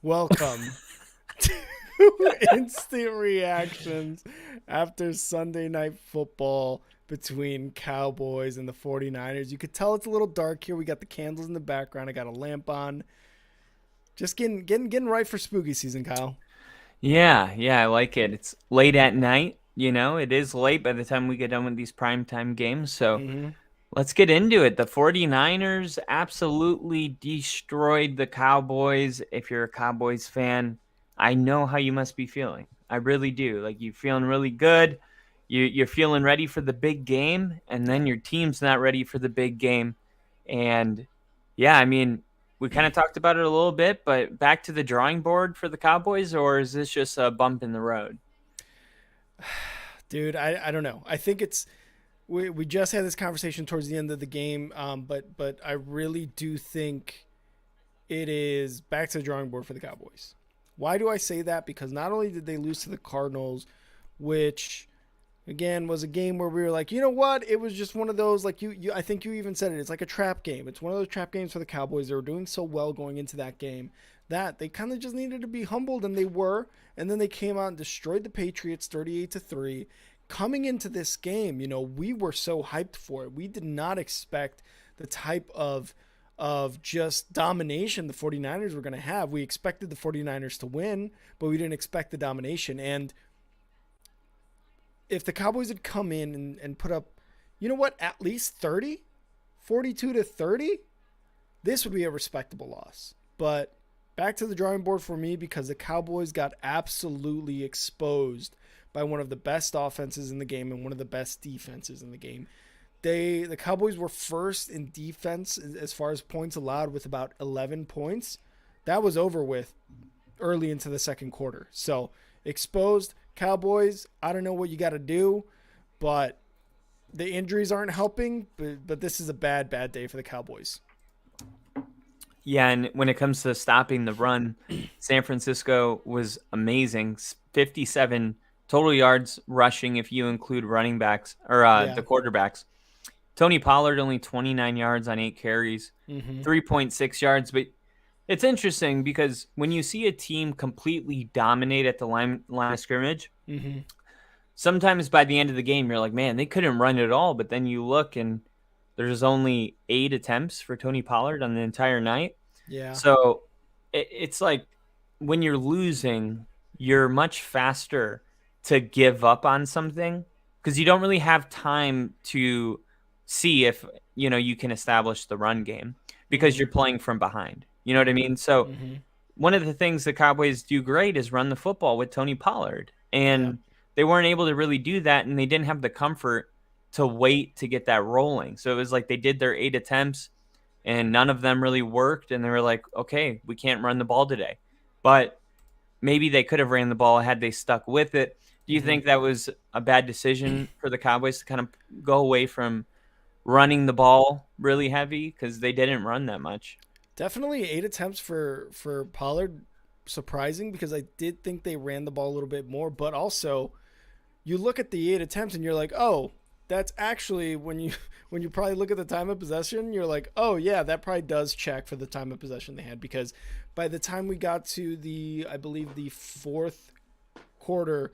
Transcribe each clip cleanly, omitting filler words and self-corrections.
Welcome to Instant Reactions after Sunday Night Football between Cowboys and the 49ers. You could tell it's a little dark here. We got the candles in the background. I got a lamp on. Just getting right for spooky season, Kyle. Yeah, I like it. It's late at night, it is late by the time we get done with these primetime games. So let's get into it. The 49ers absolutely destroyed the Cowboys. If you're a Cowboys fan, I know how you must be feeling. I really do. Like, you're feeling really good. You're feeling ready for the big game, and then your team's not ready for the big game. And yeah, I mean, we kind of talked about it a little bit, but back to the drawing board for the Cowboys, or is this just a bump in the road? Dude, I don't know. I think it's we just had this conversation towards the end of the game, but I really do think it is back to the drawing board for the Cowboys. Why do I say that? Because not only did they lose to the Cardinals, which again was a game where we were like, you know what? It was just one of those, like you I think you even said it. It's like a trap game. It's one of those trap games for the Cowboys. They were doing so well going into that game that they kind of just needed to be humbled, and they were. And then they came out and destroyed the Patriots 38-3. Coming into this game, we were so hyped for it. We did not expect the type of just domination the 49ers were going to have. We expected the 49ers to win, but we didn't expect the domination. And if the Cowboys had come in and put up, at least 30, 42-30, this would be a respectable loss. But back to the drawing board for me, because the Cowboys got absolutely exposed by one of the best offenses in the game and one of the best defenses in the game. The Cowboys were first in defense as far as points allowed with about 11 points. That was over with early into the second quarter. So exposed. Cowboys, I don't know what you got to do, but the injuries aren't helping, but this is a bad day for the Cowboys. Yeah, and when it comes to stopping the run, San Francisco was amazing. 57 total yards rushing if you include running backs or the quarterbacks. Tony Pollard only 29 yards on 8 carries, 3.6 yards. But it's interesting because when you see a team completely dominate at the line of scrimmage, sometimes by the end of the game, you're like, man, they couldn't run at all. But then you look and there's only 8 attempts for Tony Pollard on the entire night. Yeah. So it's like when you're losing, you're much faster to give up on something because you don't really have time to see if, you can establish the run game because you're playing from behind. You know what I mean? So one of the things the Cowboys do great is run the football with Tony Pollard. And they weren't able to really do that, and they didn't have the comfort to wait to get that rolling. So it was like they did their 8 attempts, and none of them really worked, and they were like, okay, we can't run the ball today. But maybe they could have ran the ball had they stuck with it. Do you think that was a bad decision for the Cowboys to kind of go away from running the ball really heavy because they didn't run that much? Definitely 8 attempts for Pollard. Surprising because I did think they ran the ball a little bit more, but also you look at the 8 attempts and you're like, oh, that's actually when you when you probably look at the time of possession, you're like, oh yeah, that probably does check for the time of possession they had because by the time we got to the I believe the fourth quarter,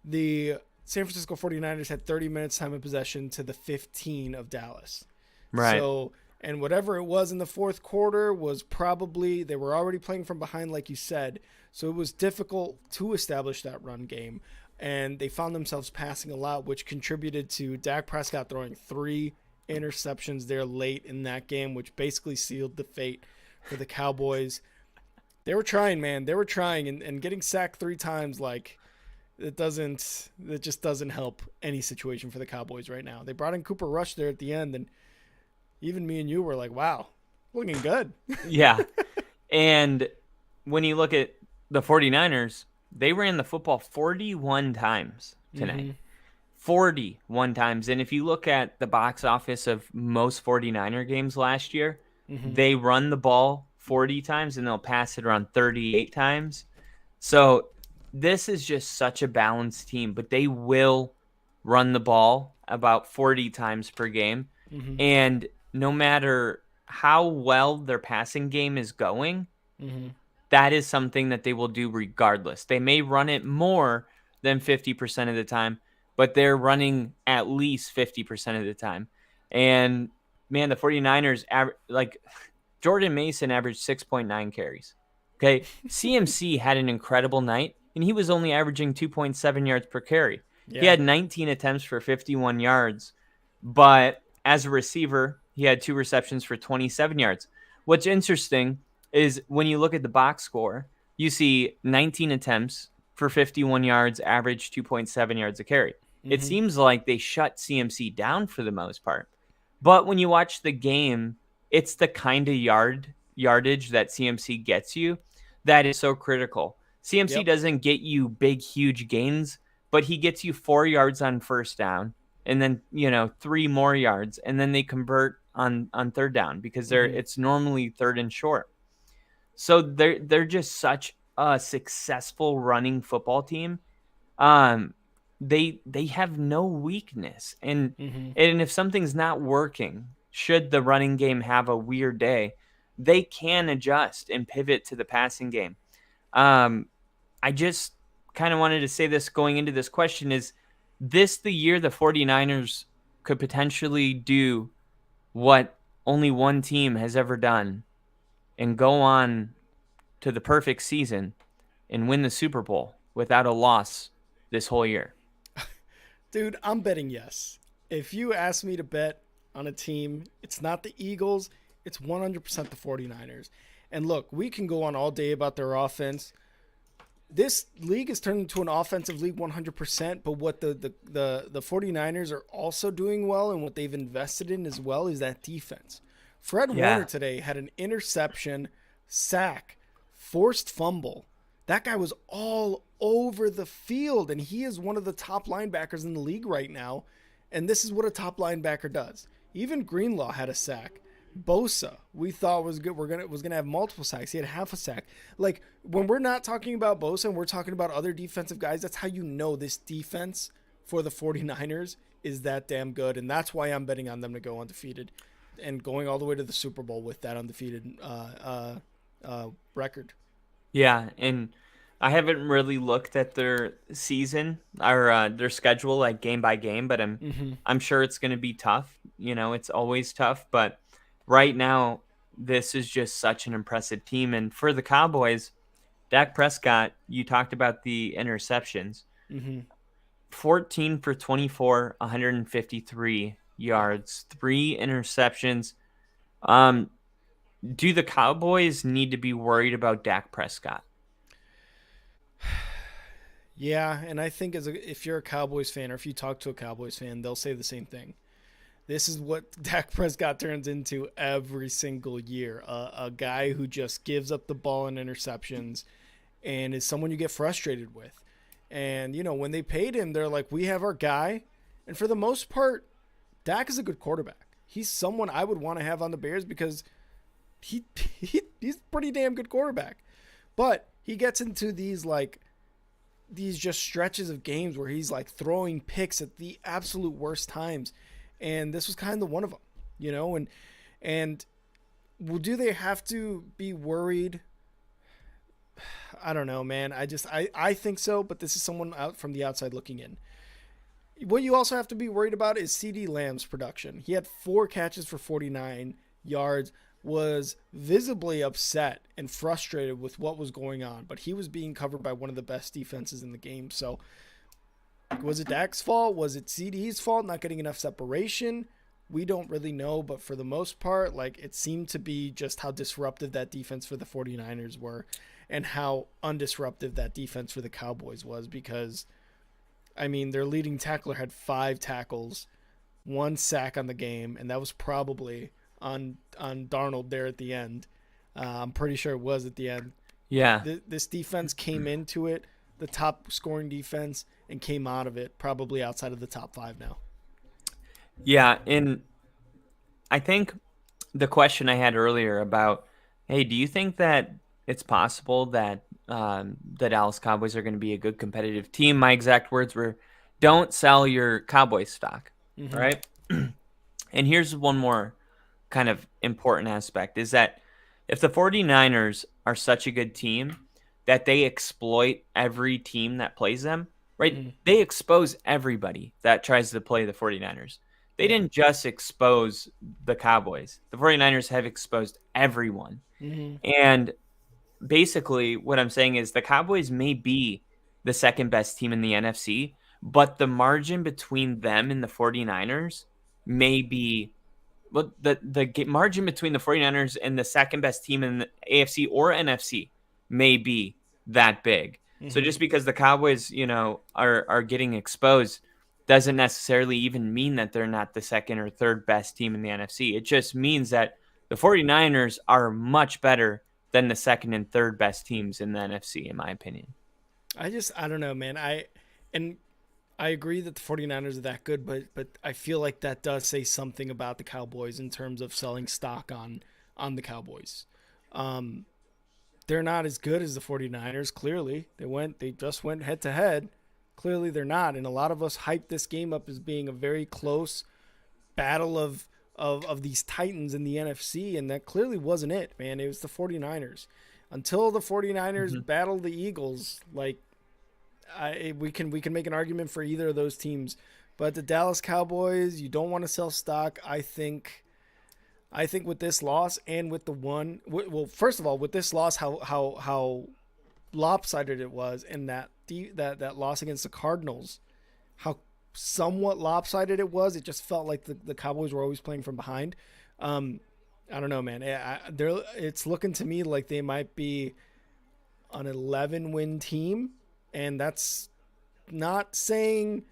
the San Francisco 49ers had 30 minutes time of possession to the 15 of Dallas. Right. So, and whatever it was in the fourth quarter was probably, they were already playing from behind, like you said. So it was difficult to establish that run game. And they found themselves passing a lot, which contributed to Dak Prescott throwing 3 interceptions there late in that game, which basically sealed the fate for the Cowboys. They were trying, man. They were trying, and getting sacked 3 times, like, it just doesn't help any situation for the Cowboys right now. They brought in Cooper Rush there at the end, and even me and you were like, wow, looking good. Yeah. And when you look at the 49ers, they ran the football 41 times tonight. Mm-hmm. 41 times. And if you look at the box office of most 49er games last year, Mm-hmm. they run the ball 40 times and they'll pass it around 38 times. So this is just such a balanced team, but they will run the ball about 40 times per game. Mm-hmm. And no matter how well their passing game is going, Mm-hmm. that is something that they will do regardless. They may run it more than 50% of the time, but they're running at least 50% of the time. And man, the 49ers, like Jordan Mason averaged 6.9 carries. Okay. CMC had an incredible night, and he was only averaging 2.7 yards per carry. He Yeah. had 19 attempts for 51 yards, but as a receiver, he had 2 receptions for 27 yards. What's interesting is when you look at the box score, you see 19 attempts for 51 yards, average 2.7 yards a carry. It Mm-hmm. seems like they shut CMC down for the most part. But when you watch the game, it's the kind of yardage that CMC gets you that is so critical. CMC Yep. doesn't get you big, huge gains, but he gets you 4 yards on first down and then, 3 more yards, and then they convert on third down because Mm-hmm. it's normally third and short. So they're just such a successful running football team. Um, they have no weakness, and Mm-hmm. and if something's not working, should the running game have a weird day, they can adjust and pivot to the passing game. Um, I just kind of wanted to say this going into this question: is this the year the 49ers could potentially do what only one team has ever done and go on to the perfect season and win the Super Bowl without a loss this whole year? Dude, I'm betting yes. If you ask me to bet on a team, it's not the Eagles, it's 100% the 49ers. And look, we can go on all day about their offense. This league has turned into an offensive league 100%, but what the 49ers are also doing well and what they've invested in as well is that defense. Fred Warner Yeah. today had an interception, sack, forced fumble. That guy was all over the field, and he is one of the top linebackers in the league right now. And this is what a top linebacker does. Even Greenlaw had a sack. Bosa, we thought was good. Was gonna have multiple sacks. He had half a sack. Like when we're not talking about Bosa and we're talking about other defensive guys, that's how you know this defense for the 49ers is that damn good. And that's why I'm betting on them to go undefeated and going all the way to the Super Bowl with that undefeated record. Yeah, and I haven't really looked at their season or their schedule like game by game, but I'm Mm-hmm. I'm sure it's going to be tough. It's always tough, but right now this is just such an impressive team. And for the Cowboys, Dak Prescott, you talked about the interceptions. Mm-hmm. 14 for 24, 153 Yeah. yards, 3 interceptions. Um, do the Cowboys need to be worried about Dak Prescott? Yeah, and I think if you're a Cowboys fan or if you talk to a Cowboys fan, they'll say the same thing. This is what Dak Prescott turns into every single year. A guy who just gives up the ball in interceptions and is someone you get frustrated with. And, when they paid him, they're like, we have our guy. And for the most part, Dak is a good quarterback. He's someone I would want to have on the Bears because he's a pretty damn good quarterback. But he gets into these just stretches of games where he's like throwing picks at the absolute worst times. And this was kind of one of them, and well, do they have to be worried? I don't know, man. I think so, but this is someone out from the outside looking in. What you also have to be worried about is CD Lamb's production. He had 4 catches for 49 yards, was visibly upset and frustrated with what was going on, but he was being covered by one of the best defenses in the game. So was it Dak's fault? Was it CD's fault not getting enough separation? We don't really know, but for the most part, it seemed to be just how disruptive that defense for the 49ers were and how undisruptive that defense for the Cowboys was because, their leading tackler had 5 tackles, 1 sack on the game, and that was probably on Darnold there at the end. I'm pretty sure it was at the end. Yeah. This defense came into it, the top scoring defense, and came out of it probably outside of the top 5 now. Yeah, and I think the question I had earlier about, hey, do you think that it's possible that the Dallas Cowboys are going to be a good competitive team? My exact words were, don't sell your Cowboys stock, right? And here's one more kind of important aspect is that if the 49ers are such a good team that they exploit every team that plays them, right? They expose everybody that tries to play the 49ers. They didn't just expose the Cowboys. The 49ers have exposed everyone. And basically what I'm saying is the Cowboys may be the second best team in the NFC, but the margin between them and the 49ers may be the margin between the 49ers and the second best team in the AFC or NFC may be that big. So just because the Cowboys, are getting exposed doesn't necessarily even mean that they're not the second or third best team in the NFC. It just means that the 49ers are much better than the second and third best teams in the NFC, in my opinion. I don't know, man. I agree that the 49ers are that good, but I feel like that does say something about the Cowboys in terms of selling stock on the Cowboys. They're not as good as the 49ers, clearly. They just went head to head. Clearly they're not, and a lot of us hyped this game up as being a very close battle of these titans in the NFC, and that clearly wasn't it, man. It was the 49ers. Until the 49ers battled the Eagles, we can make an argument for either of those teams, but the Dallas Cowboys, you don't want to sell stock. I think with this loss and with first of all, with this loss, how lopsided it was, and that loss against the Cardinals, how somewhat lopsided it was. It just felt like the Cowboys were always playing from behind. I don't know, man. It's looking to me like they might be an 11-win team, and that's not saying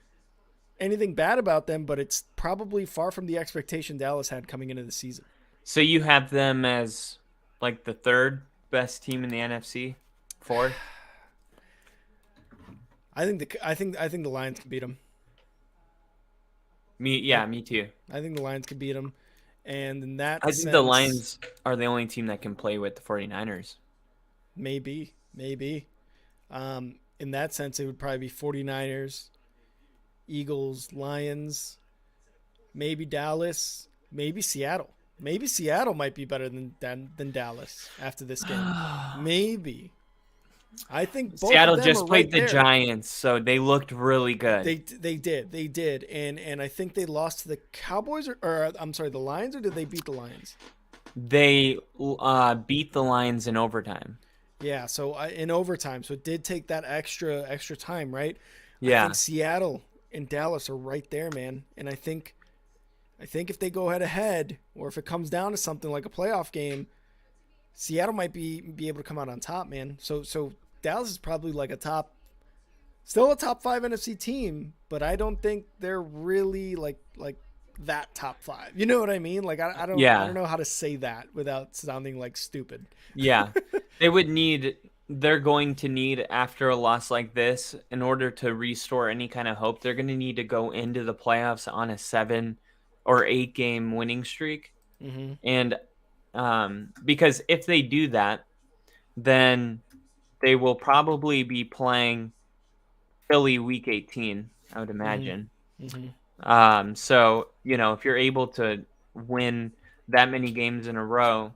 anything bad about them, but it's probably far from the expectation Dallas had coming into the season. So you have them as the third best team in the NFC, fourth? I think the Lions can beat them. Me too. I think the Lions can beat them, and in that think the Lions are the only team that can play with the 49ers. Maybe. In that sense, it would probably be 49ers, Eagles, Lions, maybe Dallas, maybe Seattle. Maybe Seattle might be better than Dallas after this game. Maybe. I think both Seattle of them just are played right the there. Giants, so they looked really good. They did, and I think they lost to the Cowboys or I'm sorry, the Lions, or did they beat the Lions? They beat the Lions in overtime. Yeah, so in overtime, so it did take that extra time, right? Yeah. I think Seattle and Dallas are right there, man, and I think if they go head to head, or if it comes down to something like a playoff game, Seattle might be able to come out on top, man. So Dallas is probably still a top 5 NFC team, but I don't think they're really like that top 5. You know what I mean? I don't know how to say that without sounding like stupid. Yeah. They would need they're going to need, after a loss like this, in order to restore any kind of hope, they're going to need to go into the playoffs on a 7 or 8 game winning streak. Mm-hmm. And because if they do that, then they will probably be playing Philly week 18, I would imagine. Mm-hmm. Mm-hmm. So, if you're able to win that many games in a row,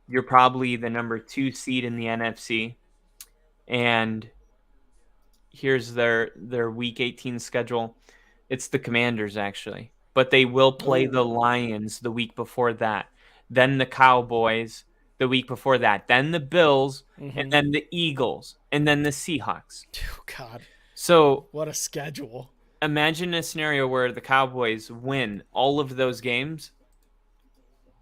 you're probably the number 2 seed in the NFC. And here's their week 18 schedule. It's the Commanders, actually, but they will play the Oh. Lions the week before that, then the Cowboys the week before that, then the Bills, and Mm-hmm. then the Eagles, and then the Seahawks. Oh God, So what a schedule. imagine a scenario where the Cowboys win all of those games.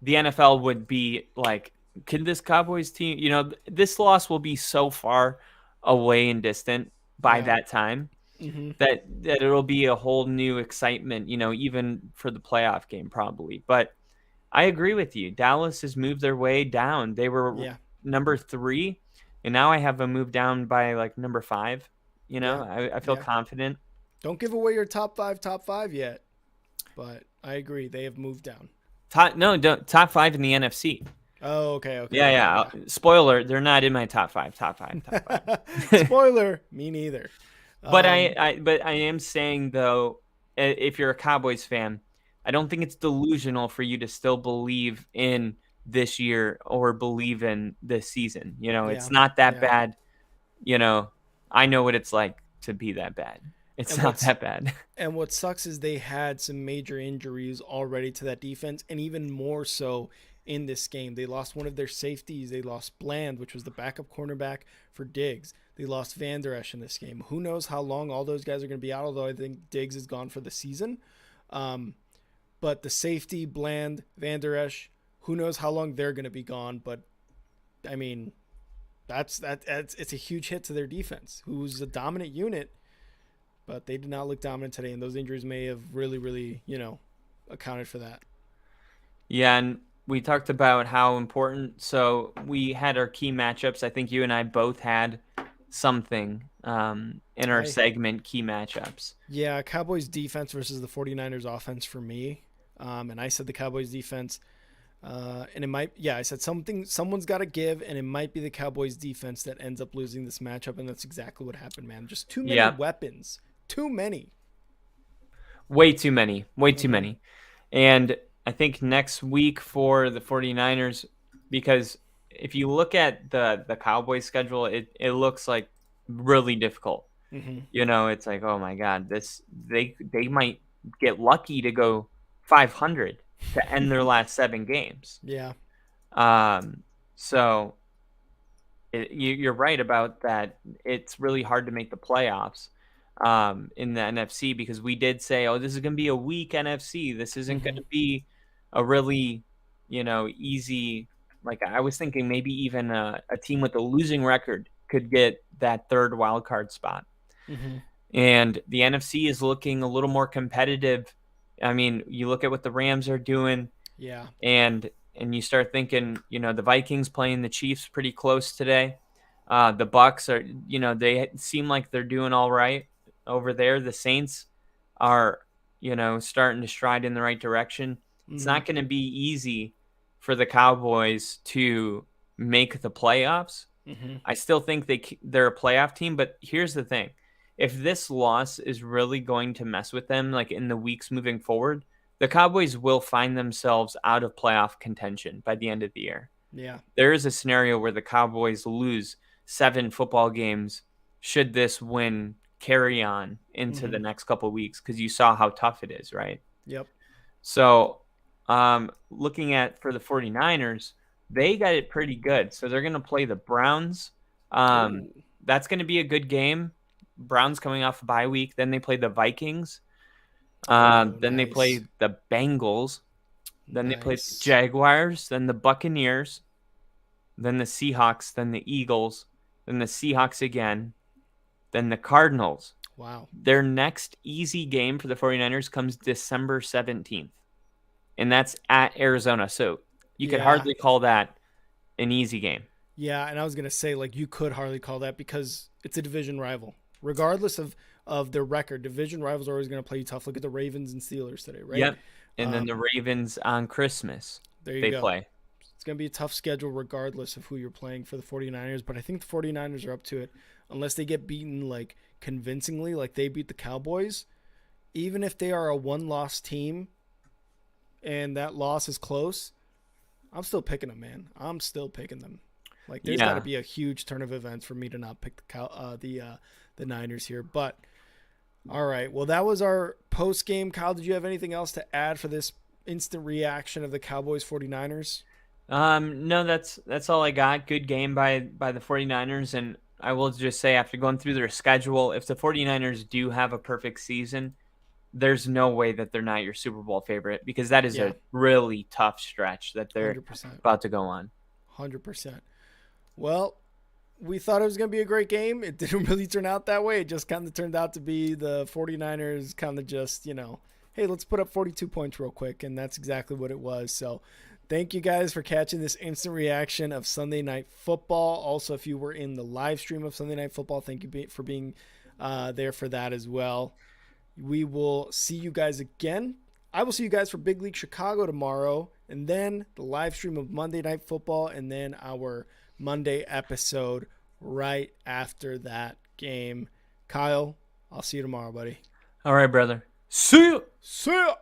The NFL would be like, can this Cowboys team, this loss will be so far away and distant by Yeah. that time Mm-hmm. that it'll be a whole new excitement, even for the playoff game probably. But I agree with you. Dallas has moved their way down. They were Yeah. number 3, and now I have them moved down by like number 5. Yeah. I feel Yeah. confident. Don't give away your top five yet, but I agree they have moved down. Top 5 in the NFC. Oh, okay, Yeah, okay, yeah. yeah. Spoiler, they're not in my top 5. Top 5. Top 5. Spoiler, me neither. But Um, I am saying though, if you're a Cowboys fan, I don't think it's delusional for you to still believe in this year or believe in this season. yeah, It's not that yeah. bad. You know, I know what it's like to be that bad. It's And not what's that bad. and what sucks is they had some major injuries already to that defense, and even more so in this game. They lost one of their safeties. They lost Bland, which was the backup cornerback for Diggs. They lost Van Der Esch in this game. Who knows how long all those guys are going to be out? Although I think Diggs is gone for the season. Um, but the safety, Bland, Van Der Esch, who knows how long they're going to be gone? But I mean, that's it's a huge hit to their defense, who's a dominant unit, but they did not look dominant today, and those injuries may have really, really, accounted for that. Yeah, and we talked about how important. So we had our key matchups. I think you and I both had something in our I segment key matchups. Yeah, Cowboys defense versus the 49ers offense for me. And I said the Cowboys defense, and it might, yeah, I said someone's got to give, and it might be the Cowboys defense that ends up losing this matchup, and that's exactly what happened, man. Just too many Yeah, weapons, too many. way too many. Way too Mm-hmm. many. And I think next week for the 49ers, because if you look at the Cowboys schedule, it looks like really difficult. Mm-hmm. It's like, oh my God, they might get lucky to go 500 to end their last 7 games. Yeah. Um, so you're right about that. It's really hard to make the playoffs in the NFC, because we did say, oh, this is going to be a weak NFC. This isn't going Mm-hmm. to be a really, easy. Like, I was thinking maybe even a team with a losing record could get that third wild card spot. Mm-hmm. And the NFC is looking a little more competitive. I mean, you look at what the Rams are doing, Yeah. and you start thinking, the Vikings playing the Chiefs pretty close today. The Bucks are, they seem like they're doing all right over there. The Saints are, starting to stride in the right direction. It's Mm-hmm. not going to be easy for the Cowboys to make the playoffs. Mm-hmm. I still think they're a playoff team, but here's the thing. If this loss is really going to mess with them, like in the weeks moving forward, the Cowboys will find themselves out of playoff contention by the end of the year. Yeah. There is a scenario where the Cowboys lose 7 football games should this win carry on into Mm-hmm. the next couple of weeks, because you saw how tough it is, right? Yep. So, looking at for the 49ers, they got it pretty good. So they're going to play the Browns. Oh. That's going to be a good game. Browns coming off a bye week. Then they play the Vikings. Oh, Then they nice. play the Bengals. Then they play the Nice. Jaguars. Then the Buccaneers. Then the Seahawks. Then the Eagles. Then the Seahawks again. Then the Cardinals. Wow. Their next easy game for the 49ers comes December 17th. And that's at Arizona. So you could Yeah. hardly call that an easy game. Yeah, and I was gonna say like you could hardly call that because it's a division rival, regardless of their record. Division rivals are always gonna play you tough. Look at the Ravens and Steelers today, right? Yep. And then the Ravens on Christmas, There you they go. play. It's going to be a tough schedule regardless of who you're playing for the 49ers, but I think the 49ers are up to it unless they get beaten like convincingly like they beat the Cowboys. Even if they are a one-loss team and that loss is close, I'm still picking them, man. I'm still picking them. Like there's got to Yeah. be a huge turn of events for me to not pick the Niners here, but all right. Well, that was our post game. Kyle, did you have anything else to add for this instant reaction of the Cowboys 49ers? No, that's all I got. Good game by the 49ers, and I will just say after going through their schedule, if the 49ers do have a perfect season, there's no way that they're not your Super Bowl favorite because that is Yeah, a really tough stretch that they're 100%. about to go on. 100%. Well, we thought it was going to be a great game. It didn't really turn out that way. It just kind of turned out to be the 49ers kind of just, hey, let's put up 42 points real quick. And that's exactly what it was. So thank you guys for catching this instant reaction of Sunday Night Football. Also, if you were in the live stream of Sunday Night Football, thank you for being there for that as well. We will see you guys again. I will see you guys for Big League Chicago tomorrow, and then the live stream of Monday Night Football, and then our Monday episode right after that game. Kyle, I'll see you tomorrow, buddy. All right, brother. See you. See ya.